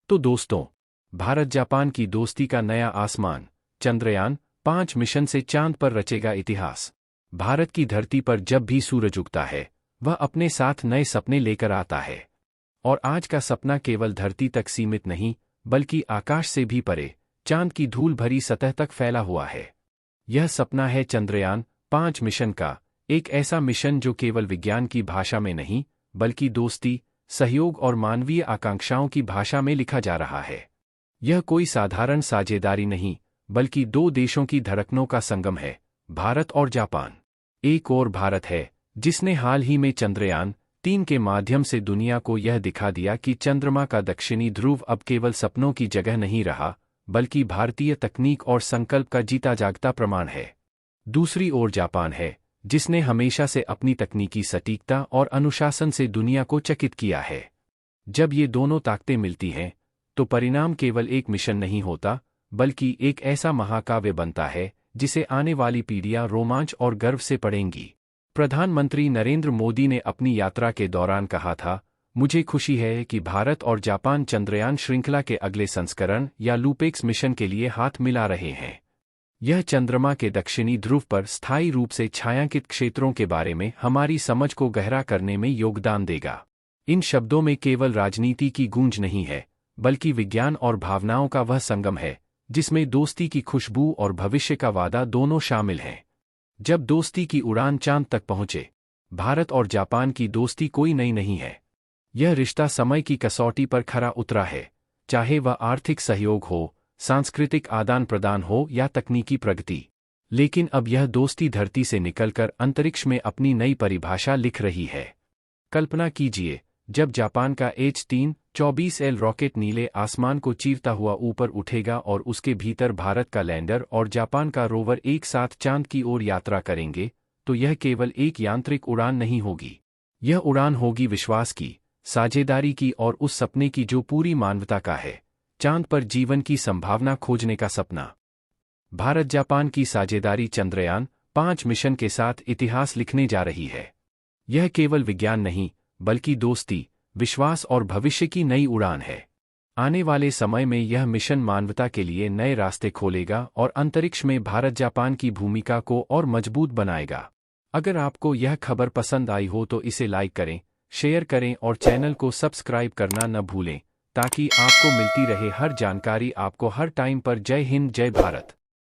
तो दोस्तों, भारत जापान की दोस्ती का नया आसमान, चंद्रयान-5 मिशन से चांद पर रचेगा इतिहास। भारत की धरती पर जब भी सूरज उगता है, वह अपने साथ नए सपने लेकर आता है। और आज का सपना केवल धरती तक सीमित नहीं, बल्कि आकाश से भी परे, चांद की धूल भरी सतह तक फैला हुआ है। यह सपना है चंद्रयान-5 मिशन का, एक ऐसा मिशन जो केवल विज्ञान की भाषा में नहीं, बल्कि दोस्ती, सहयोग और मानवीय आकांक्षाओं की भाषा में लिखा जा रहा है। यह कोई साधारण साझेदारी नहीं, बल्कि दो देशों की धड़कनों का संगम है, भारत और जापान। एक और भारत है, जिसने हाल ही में चंद्रयान-3 के माध्यम से दुनिया को यह दिखा दिया कि चंद्रमा का दक्षिणी ध्रुव अब केवल सपनों की जगह नहीं रहा, बल्कि भारतीय तकनीक और संकल्प का जीता जागता प्रमाण है। दूसरी ओर जापान है, जिसने हमेशा से अपनी तकनीकी सटीकता और अनुशासन से दुनिया को चकित किया है। जब ये दोनों ताकतें मिलती हैं, तो परिणाम केवल एक मिशन नहीं होता, बल्कि एक ऐसा महाकाव्य बनता है, जिसे आने वाली पीढ़ियां रोमांच और गर्व से पढ़ेंगी। प्रधानमंत्री नरेंद्र मोदी ने अपनी यात्रा के दौरान कहा था, मुझे खुशी है कि भारत और जापान चंद्रयान श्रृंखला के अगले संस्करण या लूपेक्स मिशन के लिए हाथ मिला रहे हैं। यह चंद्रमा के दक्षिणी ध्रुव पर स्थायी रूप से छायांकित क्षेत्रों के बारे में हमारी समझ को गहरा करने में योगदान देगा। इन शब्दों में केवल राजनीति की गूंज नहीं है, बल्कि विज्ञान और भावनाओं का वह संगम है, जिसमें दोस्ती की खुशबू और भविष्य का वादा दोनों शामिल हैं। जब दोस्ती की उड़ान चांद तक पहुंचे, भारत और जापान की दोस्ती कोई नई नहीं है। यह रिश्ता समय की कसौटी पर खरा उतरा है, चाहे वह आर्थिक सहयोग हो, सांस्कृतिक आदान प्रदान हो या तकनीकी प्रगति। लेकिन अब यह दोस्ती धरती से निकलकर अंतरिक्ष में अपनी नई परिभाषा लिख रही है। कल्पना कीजिए, जब जापान का H-324L रॉकेट नीले आसमान को चीरता हुआ ऊपर उठेगा और उसके भीतर भारत का लैंडर और जापान का रोवर एक साथ चांद की ओर यात्रा करेंगे, तो यह केवल एक यांत्रिक उड़ान नहीं होगी। यह उड़ान होगी विश्वास की, साझेदारी की और उस सपने की जो पूरी मानवता का है, चांद पर जीवन की संभावना खोजने का सपना। भारत जापान की साझेदारी चंद्रयान-5 मिशन के साथ इतिहास लिखने जा रही है। यह केवल विज्ञान नहीं, बल्कि दोस्ती, विश्वास और भविष्य की नई उड़ान है। आने वाले समय में यह मिशन मानवता के लिए नए रास्ते खोलेगा और अंतरिक्ष में भारत जापान की भूमिका को और मजबूत बनाएगा। अगर आपको यह खबर पसंद आई हो तो इसे लाइक करें, शेयर करें और चैनल को सब्सक्राइब करना न भूलें, ताकि आपको मिलती रहे हर जानकारी आपको हर टाइम पर। जय हिंद, जय भारत।